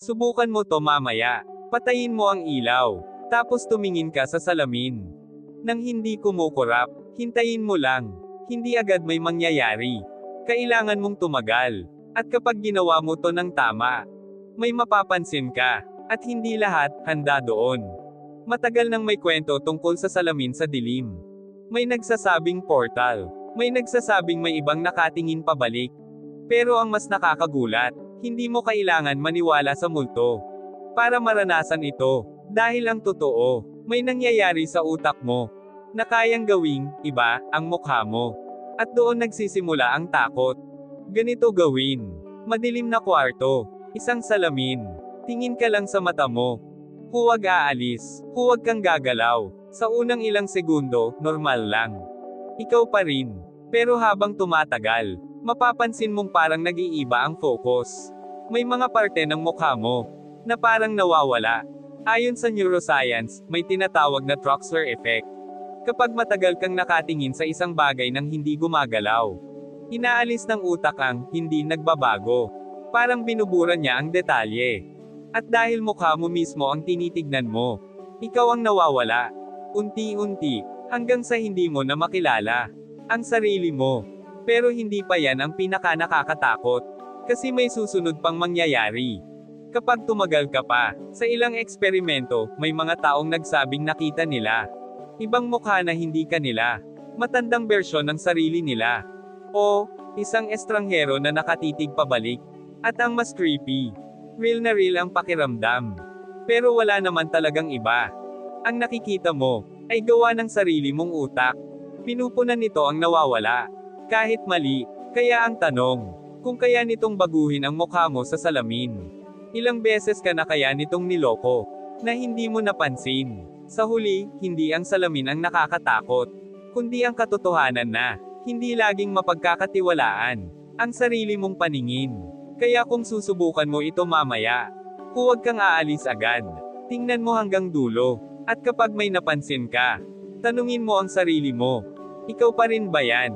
Subukan mo to mamaya. Patayin mo ang ilaw. Tapos tumingin ka sa salamin. Nang hindi kumukurap, hintayin mo lang. Hindi agad may mangyayari. Kailangan mong tumagal. At kapag ginawa mo to ng tama, may mapapansin ka. At hindi lahat, handa doon. Matagal nang may kwento tungkol sa salamin sa dilim. May nagsasabing portal. May nagsasabing may ibang nakatingin pabalik. Pero ang mas nakakagulat, hindi mo kailangan maniwala sa multo para maranasan ito. Dahil ang totoo, may nangyayari sa utak mo na kayang gawing iba ang mukha mo. At doon nagsisimula ang takot. Ganito gawin. Madilim na kwarto. Isang salamin. Tingin ka lang sa mata mo. Huwag aalis. Huwag kang gagalaw. Sa unang ilang segundo, normal lang. Ikaw pa rin. Pero habang tumatagal, mapapansin mong parang nag-iiba ang focus. May mga parte ng mukha mo na parang nawawala. Ayon sa neuroscience, may tinatawag na Troxler effect. Kapag matagal kang nakatingin sa isang bagay nang hindi gumagalaw, inaalis ng utak ang hindi nagbabago. Parang binubura niya ang detalye. At dahil mukha mo mismo ang tinitignan mo, ikaw ang nawawala. Unti-unti, hanggang sa hindi mo na makilala ang sarili mo. Pero hindi pa yan ang pinaka-nakakatakot. Kasi may susunod pang mangyayari. Kapag tumagal ka pa, sa ilang eksperimento, may mga taong nagsabing nakita nila ibang mukha na hindi kanila. Matandang bersyon ng sarili nila. O, isang estranghero na nakatitig pabalik. At ang mas creepy, real na real ang pakiramdam. Pero wala naman talagang iba. Ang nakikita mo, ay gawa ng sarili mong utak. Pinupunan nito ang nawawala. Kahit mali, kaya ang tanong, kung kaya nitong baguhin ang mukha mo sa salamin. Ilang beses ka na kaya nitong niloko, na hindi mo napansin. Sa huli, hindi ang salamin ang nakakatakot, kundi ang katotohanan na, hindi laging mapagkakatiwalaan, ang sarili mong paningin. Kaya kung susubukan mo ito mamaya, huwag kang aalis agad. Tingnan mo hanggang dulo, at kapag may napansin ka, tanungin mo ang sarili mo, ikaw pa rin ba yan?